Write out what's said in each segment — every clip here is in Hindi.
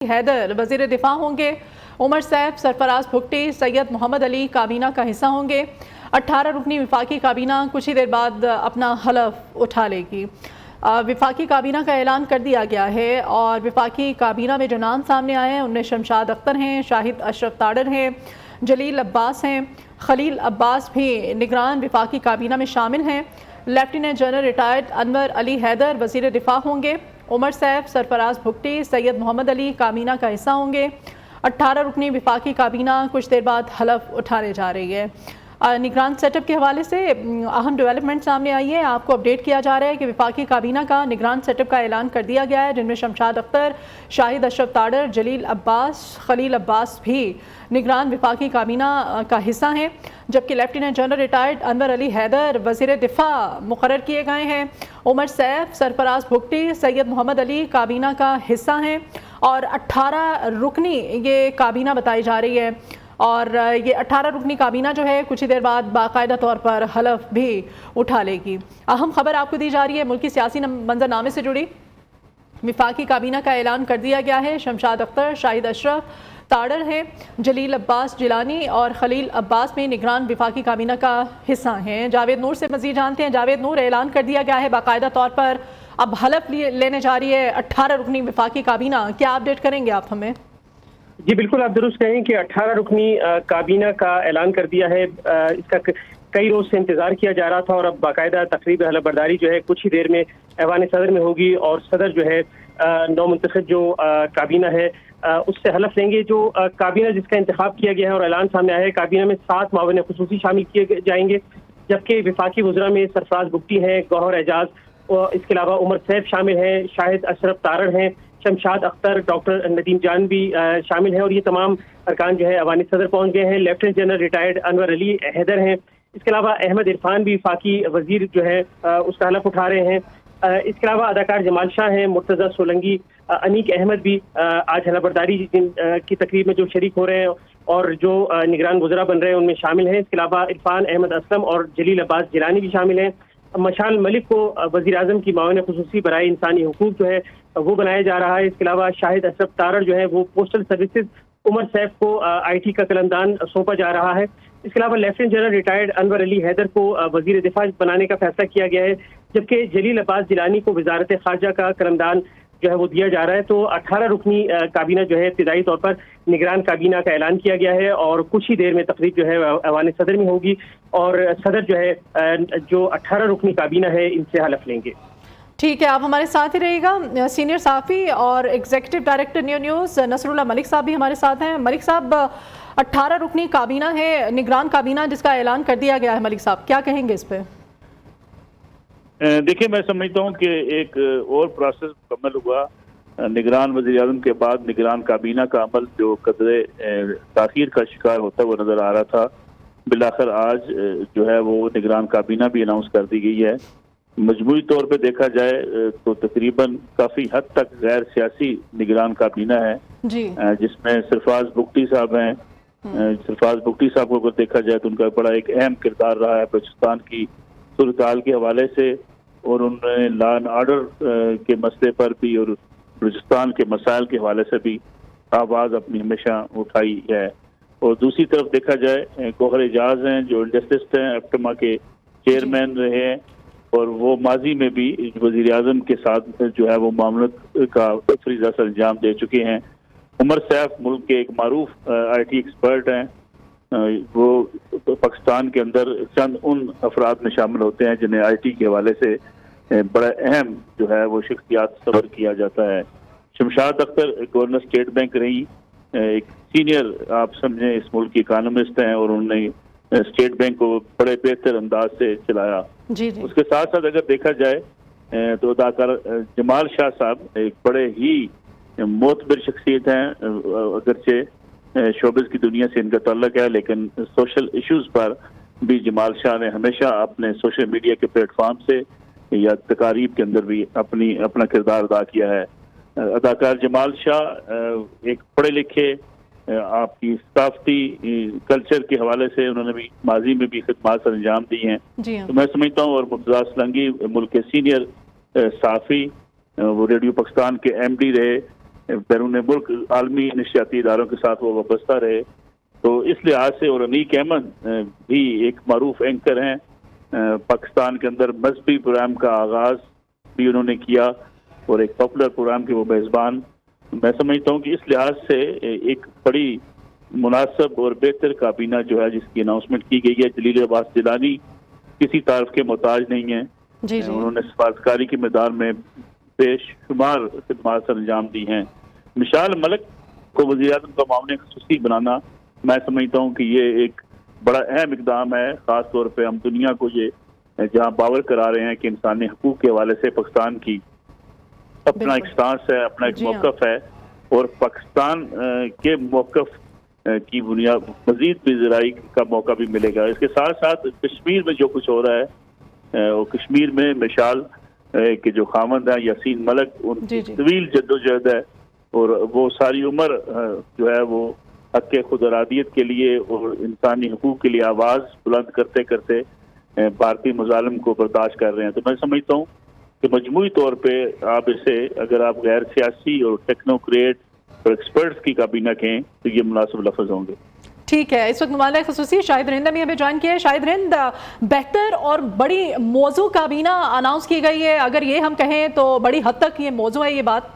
हैदर वजीर दिफा होंगे। उमर सैफ, सरफराज भुट्टी, सैयद मोहम्मद अली काबीना का हिस्सा होंगे। 18 रुकनी विफाकी काबीना कुछ ही देर बाद अपना हलफ उठा लेगी। विफाकी काबीना का ऐलान कर दिया गया है और विफाकी काबीना में जो नाम सामने आए हैं उनमें शमशाद अख्तर हैं, शाहिद अशरफ ताडर हैं, जलील अब्बास हैं, खलील अब्बास भी निगरान विफाकी काबीना में शामिल हैं। Lieutenant general retired Anwar Ali Haider वजीर दिफा होंगे। उमर सैफ, सरफराज भुट्टी, सैयद मोहम्मद अली काबीना का हिस्सा होंगे। 18 रुकनी विफाकी काबीना कुछ देर बाद हलफ उठाने जा रही है। निगरान सेटअप के हवाले से अहम डेवलपमेंट सामने आई है। आपको अपडेट किया जा रहा है कि विफाकी काबीना का निगरान सेटअप का ऐलान कर दिया गया है, जिनमें शमशाद अख्तर, शाहिद अशरफ ताडर, जलील अब्बास, खलील अब्बास भी निगरान विफाकी काबीना का हिस्सा हैं। जबकि lieutenant general retired Anwar Ali Haider वजीर दिफा मुकर्रर किए गए हैं। उमर सैफ, सरफराज भुट्टी, सैयद मोहम्मद अली काबीना का हिस्सा हैं और 18 रुकनी ये काबीना बताई जा रही है। और ये 18 रुकनी काबीना जो है कुछ ही देर बाद बाकायदा तौर पर हलफ भी उठा लेगी। अहम खबर आपको दी जा रही है मुल्की सियासी मंजरनामे से जुड़ी। विफाकी काबीना का ऐलान कर दिया गया है। शमशाद अख्तर, शाहिद अशरफ ताडर हैं, जलील अब्बास जिलानी और खलील अब्बास में निगरान विफाकी काबीना का हिस्सा हैं। जावेद नूर से मजीद जानते हैं। जावेद नूर, ऐलान कर दिया गया है बाकायदा तौर पर, अब हलफ लेने जा रही है 18 रुकनी विफाकी काबीना, क्या अपडेट करेंगे आप हमें? जी बिल्कुल, आप दुरुस्त कहें कि 18 रुकनी काबीना का ऐलान कर दिया है। इसका कई रोज से इंतजार किया जा रहा था और अब बाकायदा तकरीब हलफ बर्दारी जो है कुछ ही देर में ऐवान सदर में होगी और सदर जो है नौमुंतखब जो काबीना है उससे हलफ लेंगे। जो काबीना जिसका इंतखाब किया गया है और ऐलान सामने आया है, काबीना में 7 मावन खुसूसी शामिल किए जाएंगे, जबकि विफाकी वज़रा में सरफराज भुट्टी हैं, गौहर एजाज और इसके अलावा उमर सैफ शामिल हैं, शाहिद अशरफ तारड़ हैं, शमशाद अख्तर, डॉक्टर नदीम जान भी शामिल हैं और ये तमाम अरकान जो है अवानी सदर पहुंच गए हैं। Lieutenant general retired Anwar Ali Haider हैं। इसके अलावा अहमद इरफान भी फाकी वजीर जो है उसका हलफ उठा रहे हैं। इसके अलावा अदाकार जमाल शाह हैं, मुर्तजा सोलंगी, अनीक अहमद भी आज हलफ बर्दारी की तकरीब में जो शरीक हो रहे हैं और जो निगरान गुजरा बन रहे हैं उनमें शामिल हैं। इसके अलावा इरफान अहमद असलम और जलील अब्बास जिलानी भी शामिल हैं। मशाल मलिक को वजीर आजम की मावन खुसूसी बराए इंसानी हुकूक जो है वो बनाया जा रहा है। इसके अलावा शाहिद अशरफ तारड़ जो है वो पोस्टल सर्विसेज, उमर सैफ को IT का कलमदान सौंपा जा रहा है। इसके अलावा lieutenant general retired Anwar Ali Haider को वजीर दिफा बनाने का फैसला किया गया है, जबकि जलील अब्बास जिलानी को वजारत खारजा का कलमदान जो है वो दिया जा रहा है। तो 18 रुकनी काबीना जो है इब्तिदाई तौर पर निगरान काबीना का ऐलान किया गया है और कुछ ही देर में तकरीब जो है ऐवान सदर में होगी और सदर जो है जो 18 रुकनी काबीना है इनसे हलफ लेंगे। ठीक है, आप हमारे साथ ही रहिएगा। सीनियर साफ़ी और executive director news Nasrullah Malik साहब भी हमारे साथ हैं। मलिक साहब, 18 रुकनी काबीना है, निगरान काबीना जिसका ऐलान कर दिया गया है, मलिक साहब क्या कहेंगे इस पर? देखिए, मैं समझता हूँ कि एक और प्रोसेस मुकम्मल हुआ। निगरान वज़ीर आज़म के बाद निगरान काबीना का अमल जो कदरे ताख़ीर का शिकार होता हुआ नज़र आ रहा था, बिलाखिर आज जो है वो निगरान काबीना भी अनाउंस कर दी गई है। मजमूई तौर पे देखा जाए तो तकरीबन काफ़ी हद तक गैर सियासी निगरान काबीना है जी, जिसमें सरफराज भुट्टी साहब हैं। सरफराज भुट्टी साहब को अगर देखा जाए तो उनका बड़ा एक अहम किरदार रहा है बलूचिस्तान की सूरत-ए-हाल के हवाले से और उन्होंने लॉ एंड ऑर्डर के मसले पर भी और बलूचिस्तान के मसाइल के हवाले से भी आवाज़ अपनी हमेशा उठाई है। और दूसरी तरफ देखा जाए गौहर एजाज हैं जो जस्टिस हैं, एप्टमा के चेयरमैन रहे हैं और वो माजी में भी वज़ीर आज़म के साथ जो है वो मामलों का फरीज़ा सर अंजाम दे चुके हैं। उमर सैफ मुल्क के एक मारूफ IT एक्सपर्ट हैं। वो पाकिस्तान के अंदर चंद उन अफराद में शामिल होते हैं जिन्हें IT के हवाले से बड़ा अहम जो है वो शख्सियात सबर किया जाता है। Shamshad Akhtar governor state bank रही, एक सीनियर आप समझें इस मुल्क की इकानमिस्ट हैं और उन्होंने स्टेट बैंक को बड़े बेहतर अंदाज से चलाया। जी जी। उसके साथ साथ अगर देखा जाए तो अदाकार जमाल शाह साहब एक बड़े ही मोतबर शख्सियत हैं, अगरचे शोबिस की दुनिया से इनका ताल्लुक है, लेकिन सोशल इश्यूज पर भी जमाल शाह ने हमेशा अपने सोशल मीडिया के प्लेटफॉर्म से या तकारीब के अंदर भी अपना किरदार अदा किया है। अदाकार जमाल शाह एक पढ़े लिखे आपकी सकाफती कल्चर के हवाले से उन्होंने भी माजी में भी खिदमात सर अंजाम दी हैं। तो मैं समझता हूँ और मुर्तज़ा असलंगी मुल्क के सीनियर साफ़ी, वो रेडियो पाकिस्तान के MD रहे बैरून मुल्क आलमी नशियाती इदारों के साथ वो वाबस्ता रहे। तो इस लिहाज से, और अनीक अहमद भी एक मारूफ एंकर हैं, पाकिस्तान के अंदर मजहबी प्रोग्राम का आगाज भी उन्होंने किया और एक पॉपुलर प्रोग्राम के वो मेज़बान। मैं समझता हूँ कि इस लिहाज से एक बड़ी मुनासिब और बेहतर काबीना जो है जिसकी अनाउंसमेंट की गई है। जलील अब्बास जिलानी किसी तारीफ के मोहताज नहीं है। उन्होंने सफारतकारी के मैदान में बेशुमार खिदमात सर अंजाम दी हैं। मिसाल मलिक को वज़ीर-ए-आज़म का मामले खसूसी बनाना, मैं समझता हूँ कि ये एक बड़ा अहम इकदाम है। ख़ास तौर पे हम दुनिया को ये जहाँ बावर करा रहे हैं कि इंसानी हकूक़ के हवाले से पाकिस्तान की अपना एक स्टांस है, अपना एक मौक़िफ़ है, और पाकिस्तान के मौक़िफ़ की बुनियाद मज़ीद बेज़राई का मौका भी मिलेगा। इसके साथ साथ कश्मीर में जो कुछ हो रहा है, वो कश्मीर में मिसाल के जो खामद है यासीन मलिक, उनकी तवील जद्दोजहद है और वो सारी उम्र जो है वो हक़ खुद इरादियत के लिए और इंसानी हकूक़ के लिए आवाज़ बुलंद करते करते भारतीय मुज़ालिम को बर्दाश्त कर रहे हैं। तो मैं समझता हूँ कि मजमूई तौर पे आप इसे, अगर आप गैर सियासी और टेक्नोक्रेट और एक्सपर्ट्स की काबीना कहें तो ये मुनासिब लफ्ज़ होंगे। ठीक है, इस वक्त नुमाइंदा ख़ुसूसी शाहिद रिंद ने हमें ज्वाइन किया है। शाहिद रिंद, बेहतर और बड़ी मौजू काबीना अनाउंस की गई है, अगर ये हम कहें तो बड़ी हद तक ये मौजू है ये बात?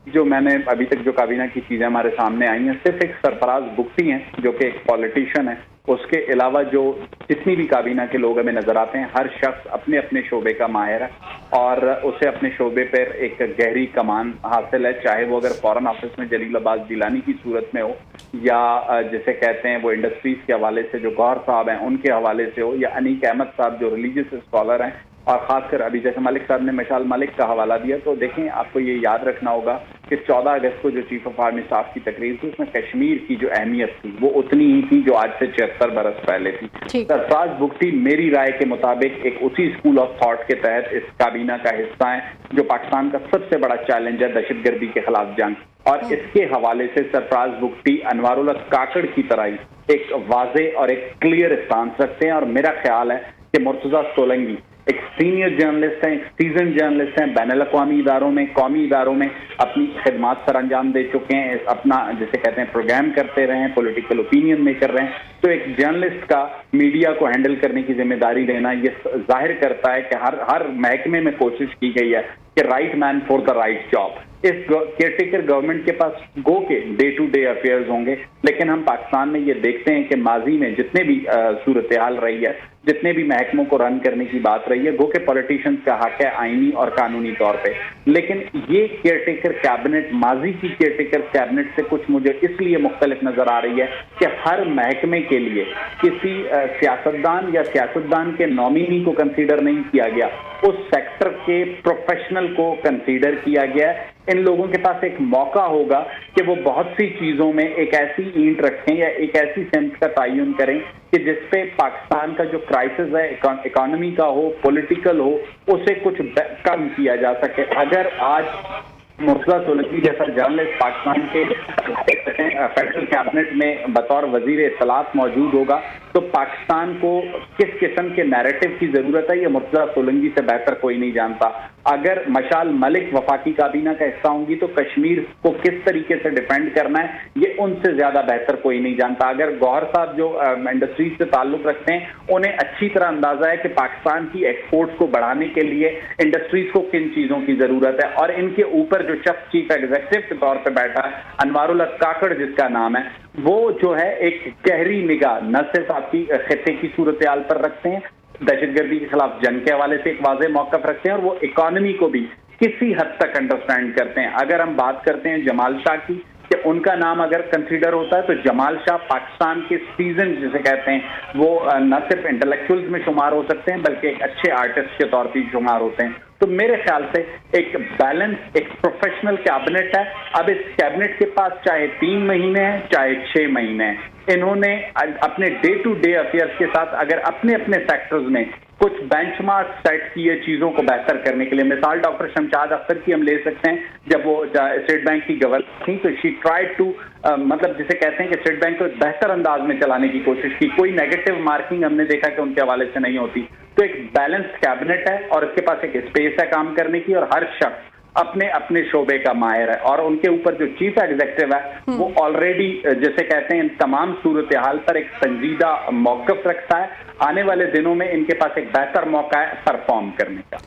जो मैंने अभी तक जो काबीना की चीजें हमारे सामने आई हैं, सिर्फ एक सरफराज बुगटी हैं जो कि एक पॉलिटिशियन है। उसके अलावा जो जितनी भी काबीना के लोग हमें नजर आते हैं, हर शख्स अपने अपने शोबे का माहिर है और उसे अपने शोबे पर एक गहरी कमान हासिल है, चाहे वो अगर फॉरेन ऑफिस में जलील अब्बास जिलानी की सूरत में हो, या जिसे कहते हैं वो इंडस्ट्रीज के हवाले से जो गौहर साहब हैं उनके हवाले से हो, या अनीक अहमद साहब जो रिलीजियस स्कॉलर हैं, और खासकर अभी जैसे मलिक साहब ने मिसाल मलिक का हवाला दिया। तो देखें, आपको ये याद रखना होगा कि 14 अगस्त को जो चीफ ऑफ आर्मी स्टाफ की तकरीर थी, उसमें कश्मीर की जो अहमियत थी वो उतनी ही थी जो आज से 76 बरस पहले थी। सरफराज बुगटी मेरी राय के मुताबिक एक उसी स्कूल ऑफ थॉट के तहत इस काबीना का हिस्सा है जो पाकिस्तान का सबसे बड़ा चैलेंज है, दहशतगर्दी के खिलाफ जंग। और इसके हवाले से सरफराज बुगटी अनवारुल्लाह काकड़ की तरह ही एक वाज़ेह और एक क्लियर स्टांस रखते हैं। और मेरा ख्याल है कि मुर्तज़ा सोलंकी एक सीनियर जर्नलिस्ट हैं, एक सीजन जर्नलिस्ट हैं, बैनुल अक़वामी इदारों में, कौमी इदारों में अपनी खिदमात सर अंजाम दे चुके हैं, अपना जिसे कहते हैं प्रोग्राम करते रहे हैं, पॉलिटिकल ओपिनियन मेकर रहे हैं। तो एक जर्नलिस्ट का मीडिया को हैंडल करने की जिम्मेदारी लेना ये जाहिर करता है कि हर महकमे में कोशिश की गई है कि right man for the right job. इस केयरटेकर गवर्नमेंट के पास गो के डे टू डे अफेयर्स होंगे, लेकिन हम पाकिस्तान में ये देखते हैं कि माजी में जितने भी सूरत हाल रही है, जितने भी महकमों को रन करने की बात रही है, गो के पॉलिटिशियंस का हक है आईनी और कानूनी तौर पे। लेकिन ये केयरटेकर कैबिनेट माजी की केयरटेकर कैबिनेट से कुछ मुझे इसलिए मुख्तलिफ नजर आ रही है कि हर महकमे के लिए किसी सियासतदान या सियासतदान के नॉमिनी को कंसीडर नहीं किया गया, उस सेक्टर के प्रोफेशनल को कंसीडर किया गया है। इन लोगों के पास एक मौका होगा कि वो बहुत सी चीजों में एक ऐसी ईंट रखें या एक ऐसी सेंस का तयन करें कि जिसपे पाकिस्तान का जो क्राइसिस है, इकोनॉमी का हो, पॉलिटिकल हो, उसे कुछ कम किया जा सके। अगर आज मुर्तज़ा सोलंकी जैसा जर्नलिस्ट पाकिस्तान के फेडरल कैबिनेट में बतौर वजीर इत्तलात मौजूद होगा तो पाकिस्तान को किस किस्म के नैरेटिव की जरूरत है, ये मुर्तज़ा सोलंकी से बेहतर कोई नहीं जानता। अगर मशाल मलिक वफाकी काबीना का हिस्सा होंगी तो कश्मीर को किस तरीके से डिफेंड करना है ये उनसे ज्यादा बेहतर कोई नहीं जानता। अगर गौहर साहब जो इंडस्ट्रीज से ताल्लुक रखते हैं, उन्हें अच्छी तरह अंदाजा है कि पाकिस्तान की एक्सपोर्ट्स को बढ़ाने के लिए इंडस्ट्रीज को किन चीजों की जरूरत है। और इनके ऊपर जो चीफ एग्जीक्यूटिव के तौर पर बैठा है अनवारुल्लाह काकड़ जिसका नाम है, वो जो है एक गहरी निगाह न सिर्फ आपकी खित्ते की सूरत हाल पर रखते हैं, दहशतगर्दी के खिलाफ जंग के हवाले से एक वाज़ेह मौक़िफ़ रखते हैं, और वो इकोनॉमी को भी किसी हद तक अंडरस्टैंड करते हैं। अगर हम बात करते हैं जमाल शाह की, कि उनका नाम अगर कंसीडर होता है तो जमाल शाह पाकिस्तान के सीजन जिसे कहते हैं वो न सिर्फ इंटेलेक्चुअल्स में शुमार हो सकते हैं बल्कि एक अच्छे आर्टिस्ट के तौर पर शुमार होते हैं। तो मेरे ख्याल से एक बैलेंस, एक प्रोफेशनल कैबिनेट है। अब इस कैबिनेट के पास चाहे 3 महीने हैं चाहे 6 महीने हैं, इन्होंने अपने डे टू डे अफेयर्स के साथ अगर अपने अपने सेक्टर्स में कुछ बेंचमार्क सेट किए चीजों को बेहतर करने के लिए। मिसाल डॉक्टर शमशाद अख्तर की हम ले सकते हैं, जब वो स्टेट बैंक की गवर्नर थी तो शी ट्राइड टू मतलब जिसे कहते हैं कि स्टेट बैंक को बेहतर अंदाज में चलाने की कोशिश की। कोई नेगेटिव मार्किंग हमने देखा कि उनके हवाले से नहीं होती। तो एक बैलेंस्ड कैबिनेट है और इसके पास एक स्पेस है काम करने की, और हर शख्स अपने अपने शोबे का माहिर है और उनके ऊपर जो चीफ एग्जीक्यूटिव है वो ऑलरेडी जैसे कहते हैं तमाम सूरत हाल पर एक संजीदा मौकफ रखता है। आने वाले दिनों में इनके पास एक बेहतर मौका है परफॉर्म करने का।